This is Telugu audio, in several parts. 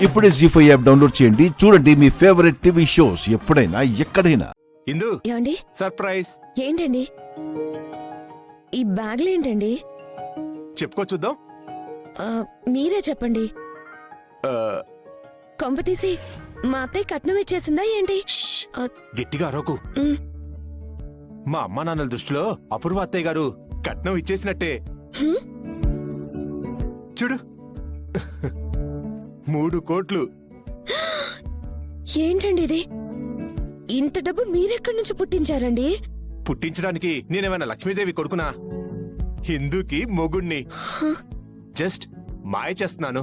ఇప్పుడే జీ5 యాప్ డౌన్లోడ్ చేయండి. చూడండి మీ ఫేవరెట్ టీవీ షోస్ ఎప్పుడైనా ఎక్కడైనా. ఇందు ఏమండి? సర్ప్రైజ్. ఏంటండి ఈ బ్యాగ్లు ఏంటండి? చెప్పుకో చూద్దాం. మీరే చెప్పండి. ఆ, కొంప తీసి మా అత్తయ్య కట్నం ఇచ్చేసిందా ఏంటి? షష్, ఆ, గట్టిగా అరవకు. మ్, మా అమ్మా నాన్నల దృష్టిలో అపూర్వ అత్తయ్య గారు కట్నం ఇచ్చేసినట్టే. హ్మ్? చూడు 3 కోట్లు. ఏంటండి ఇది? ఇంత డబ్బు మీరెక్కడి నుంచి పుట్టించారండి? పుట్టించడానికి నేనేమైనా లక్ష్మీదేవి కొడుకునా? హిందూకి మొగుణ్ణి. జస్ట్ మాయ చేస్తున్నాను.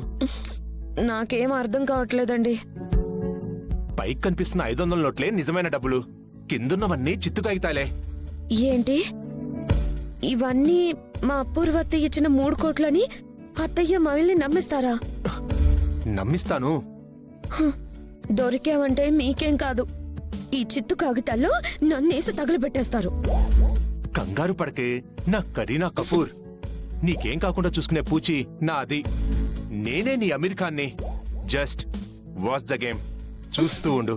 నాకేం అర్థం కావట్లేదండి. పైకి కనిపిస్తున్న 500 నోట్లే నిజమైన డబ్బులు. కిందున్నవన్నీ చిత్తు కాగితాలే. ఏంటి ఇవన్నీ మా అపూర్వ అత్తయ్య ఇచ్చిన 3 కోట్లని అత్తయ్య మమ్మల్ని నమ్మిస్తారా? నమ్మిస్తాను. దొరికామంటే మీకేం కాదు, ఈ చిత్తు కాగితాల్లో నన్నేసి తగులబెట్టేస్తారు. కంగారు పడకే నా కరీనా కపూర్. నీకేం కాకుండా చూసుకునే పూచి నాది. నేనే నీ అమీర్ ఖాన్ని. Just watch the game. చూస్తూ ఉండు.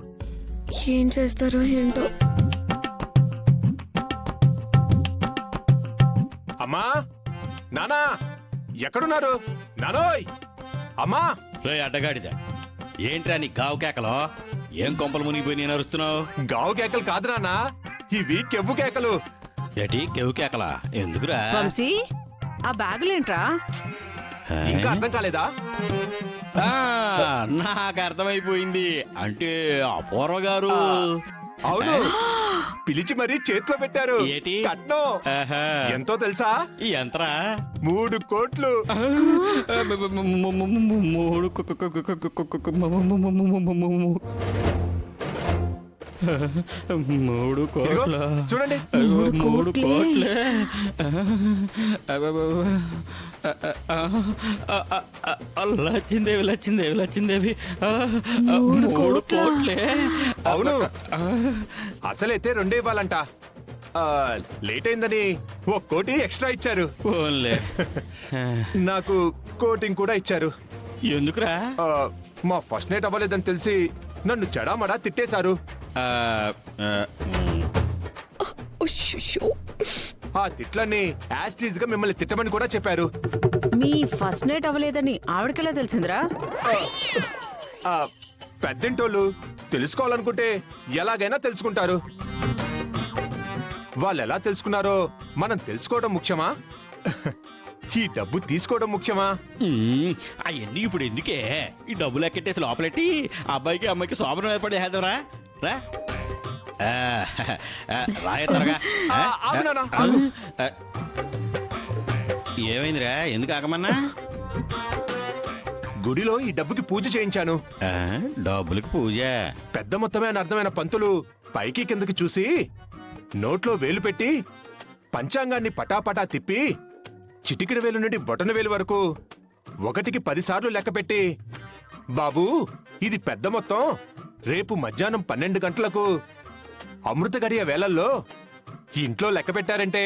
ఏం చేస్తారో ఏంటో. అమ్మా, నానా, ఎక్కడున్నారు? నానోయ్, అమ్మా. రే అడ్డగాడిద, ఏంట్రా నీ గావు కేకలో? ఏం కొంపలు మునిగిపోయి నేను అరుస్తున్నావు? గావు కేకలు కాదు నాన్నా, ఇవి కెవ్వు కేకలు. ఏటి కెవ్వు కేకలా? ఎందుకురా? వంశీ, ఆ బ్యాగులేంట్రా? ఇంకా అర్థం కాలేదా? ఆ, నాకు అర్థమైపోయింది. అంటే అపూర్వ గారు అవును, పిలిచి మరీ చేతిలో పెట్టారు. ఏటి? కట్నం. ఆహా. ఎంతో తెలుసా? ఎంతరా? 3 కోట్లు. 3 ఇదిగో, కోట్ల. చూడండి. 3 కోట్లే. లచ్చిందేవి లచ్చిందేవి లచ్చిందేవి 3 కోట్లే. అవును, అసలైతే 2 ఇవ్వాలంట. లేట్ అయిందని 1 కోటి ఎక్స్ట్రా ఇచ్చారు. ఓన్లే. నాకు కోటింగ్ కూడా ఇచ్చారు. ఎందుకురా? మా ఫస్ట్ నైట్ అవ్వలేదని తెలిసి నన్ను చెడామడా తిట్టేశారు. ఉష్షుషు. ఆ తిట్లన్నీ యాస్టీజ్ గా మిమ్మల్ని తిట్టమని కూడా చెప్పారు. మీ ఫస్ట్ నైట్ అవ్వలేదని ఆవిడకెలా తెలిసిందిరా? ఆ, పెద్దింటోళ్ళు తెలుసుకోవాలనుకుంటే ఎలాగైనా తెలుసుకుంటారు. వాళ్ళు ఎలా తెలుసుకున్నారో మనం తెలుసుకోవడం ముఖ్యమా? ఈ డబ్బు తీసుకోవడం ముఖ్యమా? అవన్నీ ఇప్పుడు ఎందుకే? ఈ డబ్బులు ఎక్కెట్టేసి లోపలెట్టి అబ్బాయికి అమ్మాయికి శోభనం ఏర్పడి హేదవరా? రా రాయ త్వరగా. ఆగు నాన్న, ఆగు. ఏమైందిరా? ఎందుకు ఆగమన్నా? గుడిలో ఈ డబ్బుకి పూజ చేయించాను. డబ్బులకి పూజ? పెద్ద మొత్తమే అని అర్థమైన పంతులు పైకి కిందకి చూసి నోట్లో వేలు పెట్టి పంచాంగాన్ని పటాపటా తిప్పి చిటికిన వేలు నుండి బొటన వేలు వరకు 1కి 10 సార్లు లెక్క పెట్టి, బాబూ ఇది పెద్ద మొత్తం, రేపు మధ్యాహ్నం 12 గంటలకు అమృత గడియ వేళల్లో ఇంట్లో లెక్క పెట్టారంటే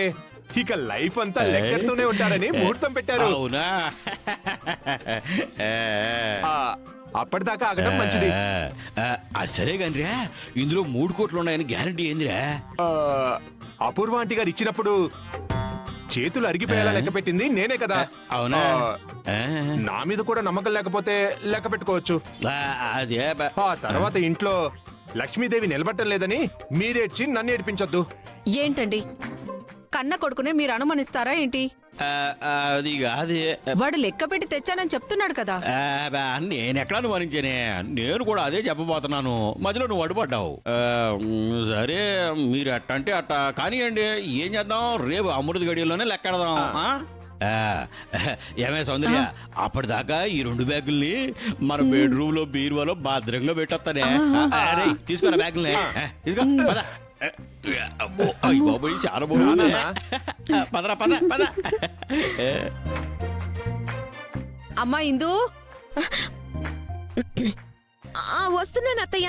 ఇక లైఫ్ అంతా లెక్కతోనే ఉంటారని ముహూర్తం పెట్టారు. అవునా? అప్పటిదాకా ఆగడం మంచిది. సరే గానిరా, ఇందులో 3 కోట్లు ఉన్నాయని గ్యారంటీ ఏందిరా? అపూర్వ ఆంటీ గారు ఇచ్చినప్పుడు చేతులు అరిగిపోయేలా లెక్క పెట్టింది నేనే కదా. అవునా? నా మీద కూడా నమ్మకం లేకపోతే లెక్క పెట్టుకోవచ్చు. అదే ఆ తర్వాత ఇంట్లో లక్ష్మీదేవి నిలబట్టం లేదని మీరేడ్చి నన్ను ఏడిపించొద్దు. ఏంటండి, కన్న కొడుకునే మీరు అనుమానిస్తారా ఏంటి? అది కాదే. వాడు లెక్క పెట్టి తెచ్చానని చెప్తున్నాడు కదా. నేనెక్కడ అనుమానించానే? నేను కూడా అదే చెప్పబోతున్నాను, మధ్యలో నువ్వు అడ్డుపడ్డావు. సరే, మీరు అట్ట అంటే అట్ట కానివ్వండి. ఏం చేద్దాం? రేపు అమృత గడియల్లోనే లెక్కెడదాం. ఏమే సౌందర్య, అప్పటిదాకా ఈ 2 బ్యాగుల్ని మన బెడ్రూమ్ లో బీరువాలో భద్రంగా పెట్టొస్తానే. తీసుకోరా బ్యాగుల్ని, తీసుకో. పద. అయ్యి బాబోయ్, చాలా బాగుంది. పదరా పద పద. అమ్మా ఇందు, వస్తున్నాను అత్తయ్య.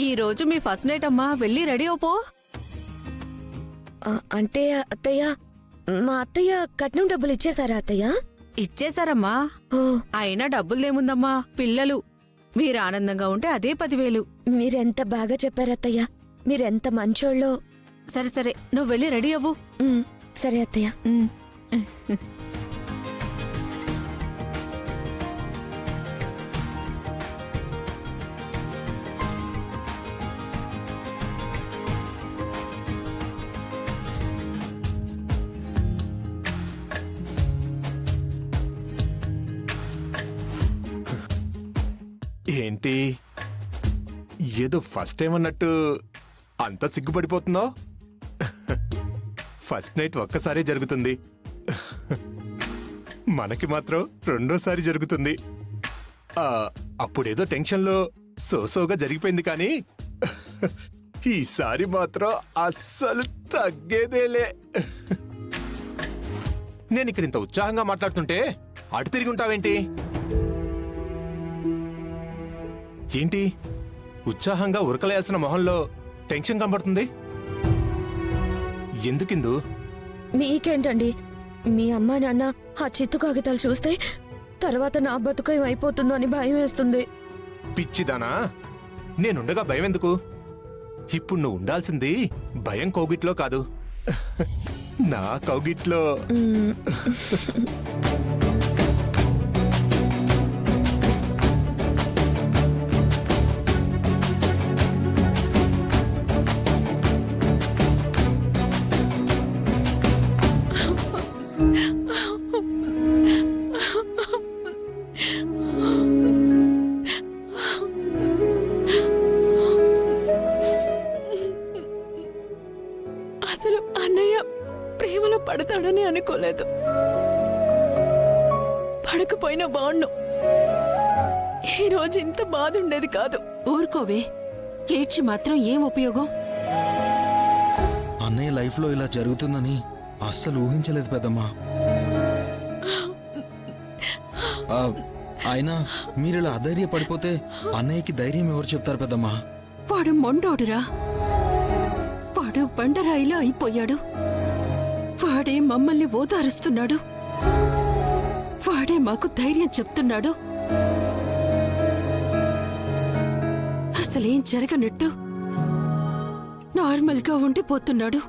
ఈ రోజు మీ ఫస్ట్ నైట్ అమ్మా, వెళ్ళి రెడీ అవుపో. అంటే అత్తయ్య, మా అత్తయ్య కట్నం డబ్బులు ఇచ్చేసారా అత్తయ్య? ఇచ్చేశారమ్మా. ఓ అయినా డబ్బులదేముందమ్మా, పిల్లలు. మీరు ఆనందంగా ఉంటే అదే 10,000. మీరెంత బాగా చెప్పారత్తయ్య. మీరెంత మంచోళ్ళో. సరే సరే, నువ్వు వెళ్ళి రెడీ అవ్వు. సరే అత్తయ్య. ఉమ్. ఏంటి ఏదో ఫస్ట్ టైం అన్నట్టు అంత సిగ్గుపడిపోతున్నావు? ఫస్ట్ నైట్ ఒక్కసారే జరుగుతుంది, మనకి మాత్రం రెండోసారి జరుగుతుంది. అప్పుడేదో టెన్షన్లో సోసోగా జరిగిపోయింది, కానీ ఈసారి మాత్రం అస్సలు తగ్గేదేలే. నేను ఇక్కడ ఇంత ఉత్సాహంగా మాట్లాడుతుంటే అటు తిరిగి ఉంటావేంటి? ఏంటి ఉత్సాహంగా ఉరకలేయాల్సిన మొహంలో టెన్షన్ కనబడుతుంది? ఎందుకిందు? మీకేంటండి, మీ అమ్మా నాన్న ఆ చిత్తు కాగితాలు చూస్తే తర్వాత నా బతుకం అయిపోతుందో అని భయం వేస్తుంది. పిచ్చిదానా, నేనుండగా భయం ఎందుకు? ఇప్పుడు నువ్వు ఉండాల్సింది భయం కౌగిట్లో కాదు, నా కౌగిట్లో. మ్మ్. అసలు అన్నయ్య ప్రేమలో పడతాడని అనుకోలేదు. పడకపోయినా బాగుండు. ఈ రోజు ఇంత బాధ ఉండేది కాదు. ఊరుకోవే, ఏడ్చి మాత్రం ఏం ఉపయోగం? అన్నయ్య లైఫ్లో ఇలా జరుగుతుందని అస్సలు ఊహించలేదు పెద్దమ్మా. అయినా మీరిలా అధైర్యపడిపోతే అన్నయ్యకి ధైర్యం ఎవరు చెప్తారు పెద్దమ్మా? వాడు మొండోడురా. వాడు బండరాయిలా అయిపోయాడు. వాడే మమ్మల్ని ఓదారుస్తున్నాడు. వాడే మాకు ధైర్యం చెప్తున్నాడు. అసలేం జరగనట్టు నార్మల్గా ఉండిపోతున్నాడు.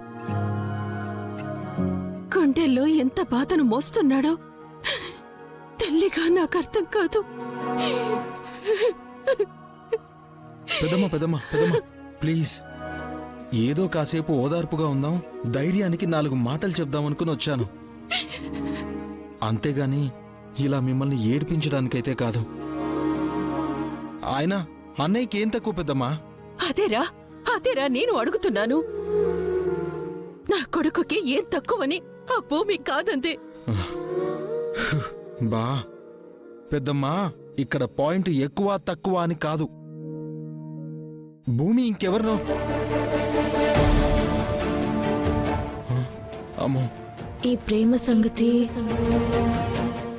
గుండెల్లో ఎంత బాధను మోస్తున్నాడో తల్లిగా నాకు అర్థం కాదు. పెద్దమ్మా పెద్దమ్మా పెద్దమ్మా ప్లీజ్, ఏదో కాసేపు ఓదార్పుగా ఉందాం, ధైర్యానికి 4 మాటలు చెప్దామనుకుని వచ్చాను. అంతేగాని ఇలా మిమ్మల్ని ఏడిపించడానికైతే కాదు. ఆయన అన్నయ్యకి ఏం తక్కువ పెద్దమ్మా? అదేరా అదేరా నేను అడుగుతున్నాను. నా కొడుకుకి ఏం తక్కువని ఆ భూమి కాదంది. బా పెద్దమ్మా, ఇక్కడ పాయింట్ ఎక్కువ తక్కువ అని కాదు. భూమి ఇంకెవరినో. అమ్మో, ఈ ప్రేమ సంగతి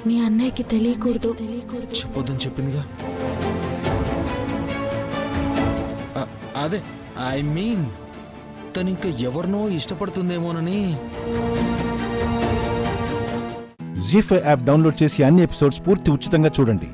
మీ అన్నయ్యకి తెలియకూడదు. చెప్పొద్దని చెప్పిందిగా. అదే ఐ మీన్ తనింక ఎవరినో ఇష్టపడుతుందేమోనని. జీ5 యాప్ డౌన్లోడ్ చేసి అన్ని ఎపిసోడ్స్ పూర్తి ఉచితంగా చూడండి.